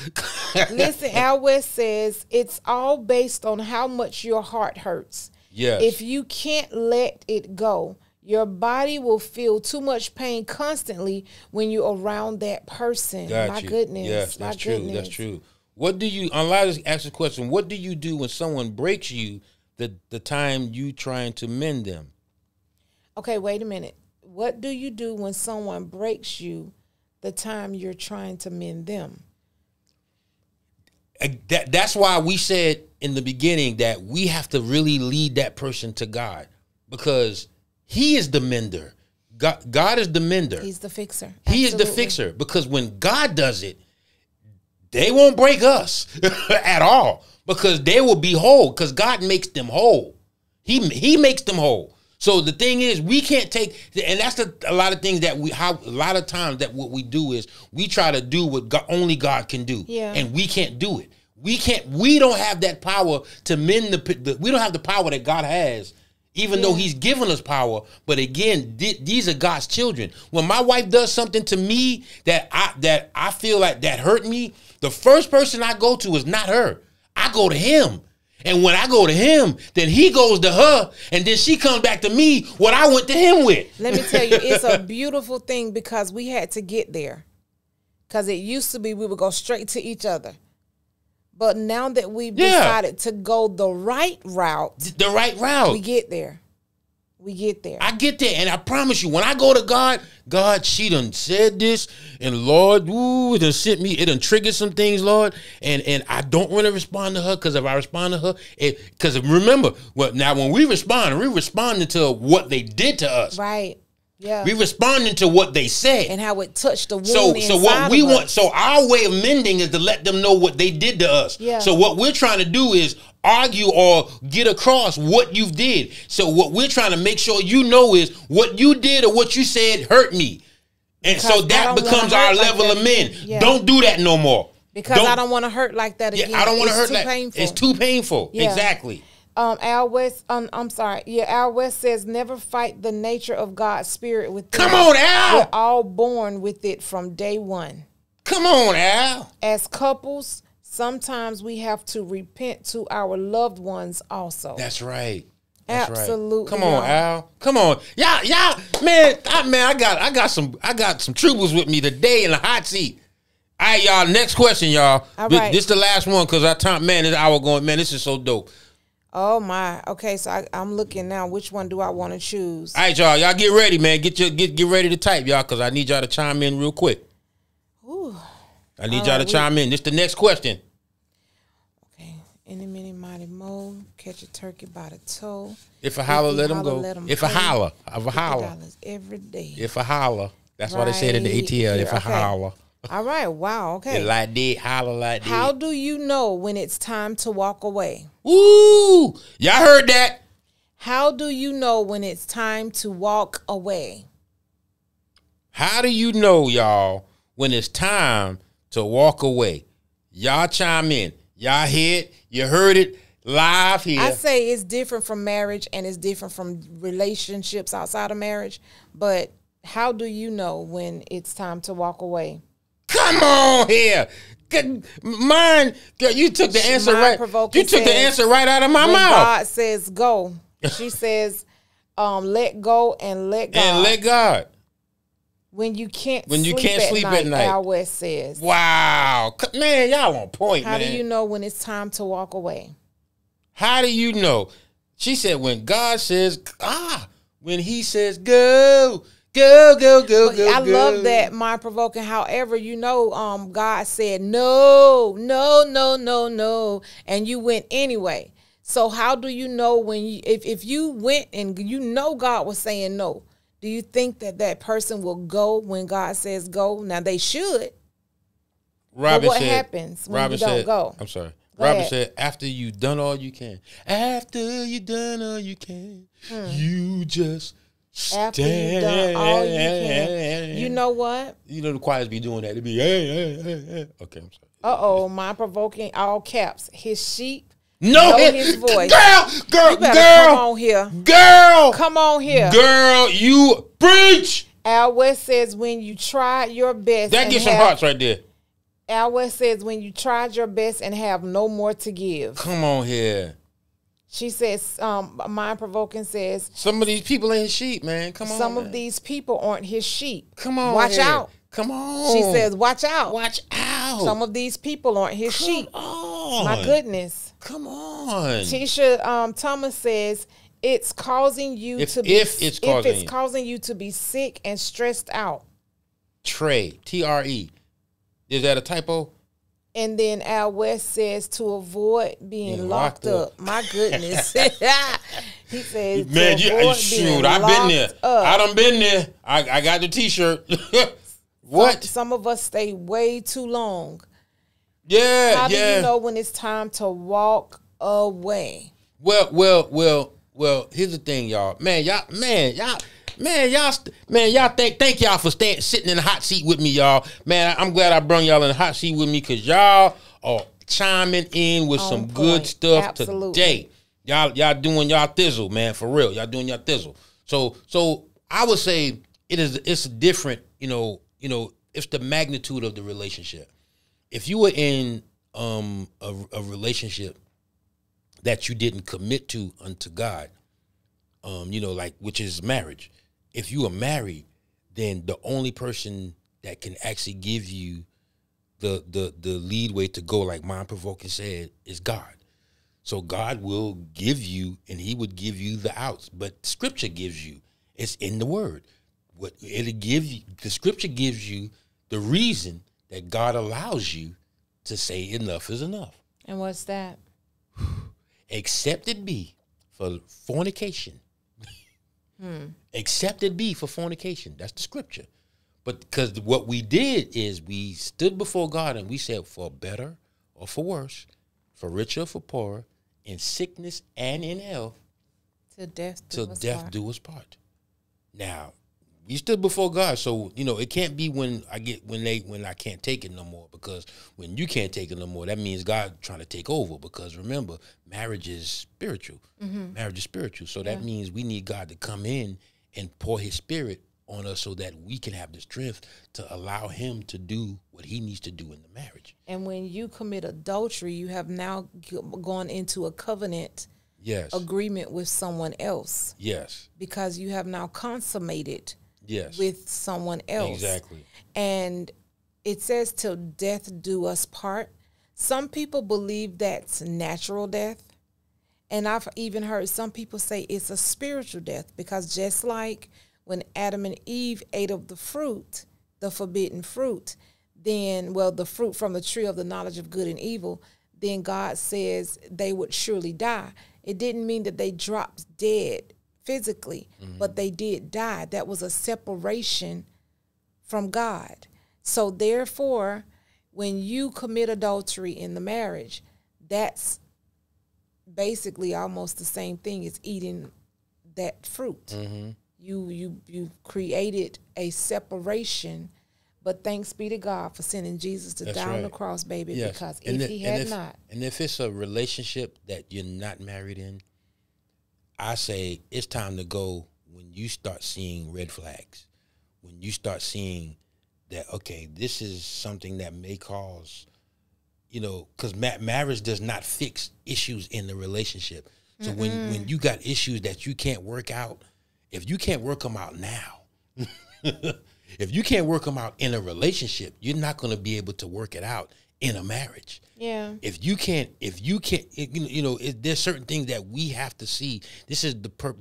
Listen, Al West says it's all based on how much your heart hurts.
Yes.
If you can't let it go, your body will feel too much pain constantly when you're around that person. My goodness.
Yes, that's true. That's true. What do you, I'll just ask the question, what do you do when someone breaks you the time you trying to mend them?
Okay, wait a minute. What do you do when someone breaks you the time you're trying to mend them?
That's why we said in the beginning that we have to really lead that person to God, because he is the mender. God is the mender.
He's the fixer.
He is the fixer, because when God does it, they won't break us at all, because they will be whole, because God makes them whole. He makes them whole. So the thing is, we can't take, and that's a lot of things that a lot of times that what we do is we try to do what only God can do.
Yeah.
And we can't do it. We don't have that power to mend we don't have the power that God has, even though he's given us power. But again, these are God's children. When my wife does something to me that I feel like that hurt me, the first person I go to is not her. I go to him. And when I go to him, then he goes to her, and then she comes back to me what I went to him with.
Let me tell you, it's a beautiful thing, because we had to get there. Because it used to be we would go straight to each other. But now that we've decided to go the right route. We get there. We get there.
I get there, and I promise you, when I go to God, she done said this, and Lord, it done sent me, it done triggered some things, Lord, and I don't want to respond to her, because if I respond to her, because remember, now when we responding to what they did to us.
Right. Yeah.
We responding to what they said.
And how it touched the wound
So what we want, so our way of mending is to let them know what they did to us.
Yeah.
So what we're trying to do is argue or get across what you did. So what we're trying to make sure you know is what you did or what you said hurt me. And because so that becomes our level of men. Yeah. Don't do that no more.
Because I don't want to hurt like that again.
Yeah, I don't want to hurt
like that.
It's too painful. Yeah. Exactly.
Al West, I'm sorry. Yeah, Al West says, never fight the nature of God's spirit within.
Come on, Al.
We're all born with it from day one.
Come on, Al.
As couples, sometimes we have to repent to our loved ones also.
That's right.
Absolutely.
Right. Come on, Al. Come on. Y'all, man, I got some troopers with me today in the hot seat. All right, y'all, next question, y'all.
All right.
This the last one, because our time, man, this hour going, man, this is so dope.
Oh my. Okay, so I'm looking now. Which one do I want to choose?
All right, y'all. Y'all get ready, man. Get ready to type, y'all, because I need y'all to chime in real quick.
Ooh.
I need y'all to chime in. This the next question.
Okay. Any, mini, mighty, mo. Catch a turkey by the toe.
If a holler, let him go. If a holler.
Every day.
If a holler. That's why they said in the ATL. If a holler.
All right. Wow. Okay.
Like that, holler like that.
How do you know when it's time to walk away?
Ooh, y'all heard that?
How do you know when it's time to walk away?
How do you know, y'all, when it's time to walk away? Y'all chime in. Y'all hear it? You heard it live here.
I say it's different from marriage and it's different from relationships outside of marriage. But how do you know when it's time to walk away?
Come on here. Mine, you took the answer right. You took the answer right out of my mouth.
God says go. She says, let go and let God.
And let God.
When you can't sleep at night. Al West says.
Wow. Man, y'all on point,
How do you know when it's time to walk away?
How do you know? She said when God says, when he says go. Go.
I love that, mind provoking. However, God said no, and you went anyway. So how do you know when if you went and God was saying no? Do you think that person will go when God says go? Now they should.
Robin
what
said,
happens when you don't go?
I'm sorry. Robin said, after you've done all you can. After you've done all you can, you just
after you've done all you can. You know what?
You know the choirs be doing that. They be, hey. Okay, I'm sorry.
Mind provoking, all caps. His sheep
know
his voice.
Girl,
come on here. Come on here.
Girl, you preach.
Al West says when you tried your best.
That gets some hearts right there.
Al West says when you tried your best and have no more to give.
Come on here.
She says, Mind Provoking says,
some of these people ain't his sheep, man. Come on.
Some of these people aren't his sheep.
Come on.
Watch out.
Come on.
She says, watch out.
Watch out.
Some of these people aren't his sheep. My goodness.
Come on.
Tisha Thomas says, it's causing you to be causing you to be sick and stressed out.
Trey, Tre. Is that a typo?
And then Al West says to avoid being locked up. My goodness. He says,
man, I've been there. I done been there. I got the T-shirt. What?
Some of us stay way too long.
Yeah,
How do you know when it's time to walk away?
Well, here's the thing, y'all. Thank y'all for sitting in the hot seat with me, y'all. Man, I'm glad I brung y'all in the hot seat with me because y'all are chiming in with some good stuff today. Y'all doing y'all thizzle, man, for real. Y'all doing y'all thizzle. So I would say it's different, it's the magnitude of the relationship. If you were in a relationship that you didn't commit to unto God, which is marriage. If you are married, then the only person that can actually give you the lead way to go, like Mind Provoking said, is God. So God will give you, and He would give you the outs. But Scripture gives you, it's in the Word. What it'll give you, the Scripture gives you the reason that God allows you to say enough is enough.
And what's that?
Except it be for fornication. Except it be for fornication. That's the Scripture. But because what we did is we stood before God and we said, for better or for worse, for richer or for poorer, in sickness and in health,
till death do us part. Now, we stood before God, so it can't be when I can't take it no more, because when you can't take it no more, that means God trying to take over. Because remember, marriage is spiritual. Marriage is spiritual, so that means we need God to come in and pour His Spirit on us so that we can have the strength to allow Him to do what He needs to do in the marriage. And when you commit adultery, you have now gone into a covenant agreement with someone else. Yes. Because you have now consummated with someone else. Exactly. And it says till death do us part. Some people believe that's natural death. And I've even heard some people say it's a spiritual death, because just like when Adam and Eve ate of the fruit, the forbidden fruit, then, the fruit from the tree of the knowledge of good and evil, then God says they would surely die. It didn't mean that they dropped dead physically, but they did die. That was a separation from God. So therefore, when you commit adultery in the marriage, that's basically almost the same thing as eating that fruit. You created a separation, but thanks be to God for sending Jesus to die on the cross, baby, because if He had not. And if it's a relationship that you're not married in, I say it's time to go when you start seeing red flags, when you start seeing that, okay, this is something that may cause, because marriage does not fix issues in the relationship. So when you got issues that you can't work out, if you can't work them out now, if you can't work them out in a relationship, you're not going to be able to work it out in a marriage. Yeah. If you can't, there's certain things that we have to see. This is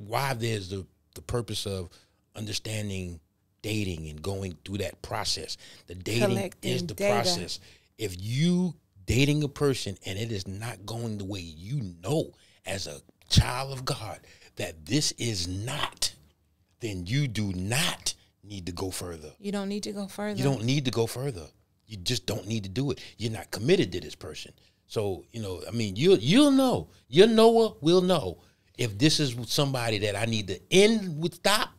why there's the purpose of understanding dating and going through that process. The dating is the process. If you dating a person and it is not going the way you know as a child of God that this is not, then you do not need to go further. You don't need to go further. You don't need to go further. You just don't need to do it. You're not committed to this person. So, you'll know. Your Noah will know if this is somebody that I need to end with, stop,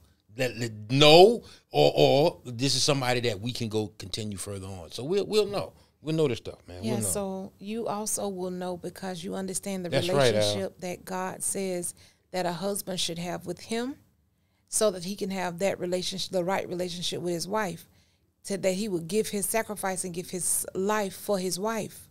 no, or this is somebody that we can go continue further on. So we'll know.
We'll know this stuff, man.
Yeah,
we'll know.
So you also will know because you understand the relationship
right,
that God says that a husband should have with him, so that he can have that relationship, the right relationship with his wife, so that he would give his sacrifice and give his life for his wife.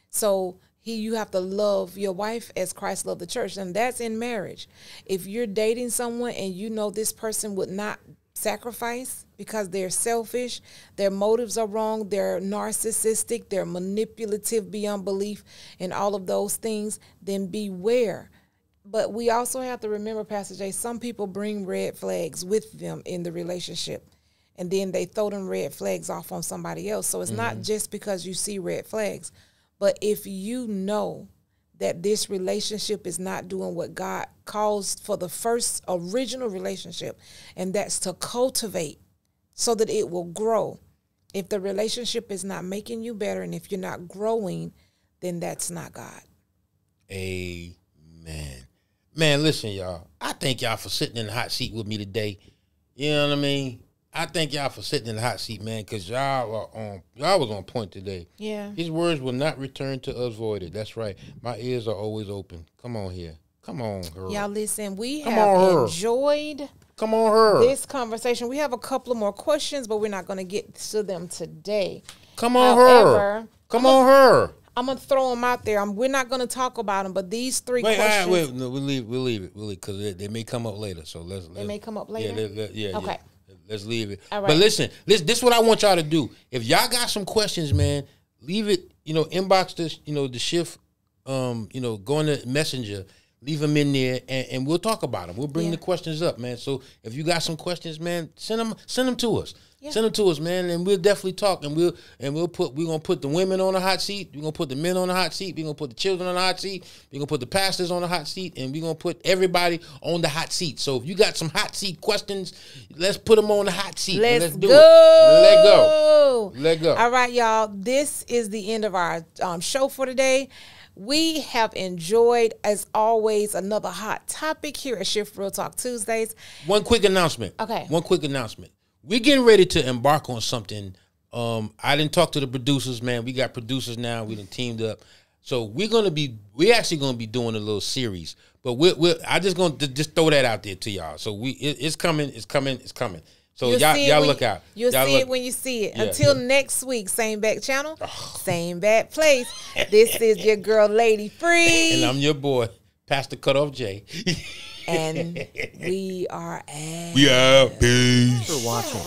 So you have to love your wife as Christ loved the church, and that's in marriage. If you're dating someone and you know this person would not sacrifice because they're selfish, their motives are wrong, they're narcissistic, they're manipulative beyond belief, and all of those things, then beware. But we also have to remember, Pastor Jay, some people bring red flags with them in the relationship, and then they throw them red flags off on somebody else. So it's not just because you see red flags, but if you know that this relationship is not doing what God calls for the first original relationship, and that's to cultivate so that it will grow. If the relationship is not making you better, and if you're not growing, then that's not God.
Amen. Man, listen, y'all. I thank y'all for sitting in the hot seat with me today. You know what I mean? I thank y'all for sitting in the hot seat, man, because y'all was on point today.
Yeah.
His words will not return to us voided. That's right. My ears are always open. Come on here. Come on, her.
Y'all listen, we have enjoyed this conversation. We have a couple of more questions, but we're not going to get to them today.
Come on, her. Come on, her.
I'm going to throw them out there. We're not going to talk about them, but these three questions.
Wait, no, we'll leave it, because they may come up later. So they
may come up later?
Yeah.
Okay.
Yeah. Let's leave it.
All right.
But listen, this is what I want y'all to do. If y'all got some questions, man, leave it, inbox this, the shift, go in the messenger, leave them in there, and we'll talk about them. We'll bring the questions up, man. So if you got some questions, man, send them to us. Yeah. Send them to us, man, and we'll definitely talk. And we're gonna put the women on the hot seat. We're gonna put the men on the hot seat. We're gonna put the children on the hot seat. We're gonna put the pastors on the hot seat, and we're gonna put everybody on the hot seat. So if you got some hot seat questions, let's put them on the hot seat. Let's do it. Let go.
All right, y'all. This is the end of our show for today. We have enjoyed, as always, another hot topic here at Shift Real Talk Tuesdays.
One quick announcement.
Okay.
One quick announcement. We're getting ready to embark on something. I didn't talk to the producers, man. We got producers now. We done teamed up. So we're actually gonna be doing a little series. But I just gonna throw that out there to y'all. So it's coming. So y'all look out.
You'll see it when you see it. Until next week, same back channel, same back place. This is your girl, Lady Free.
And I'm your boy, Pastor Cutoff J.
And we are out.
We out. Peace.
Thanks for watching.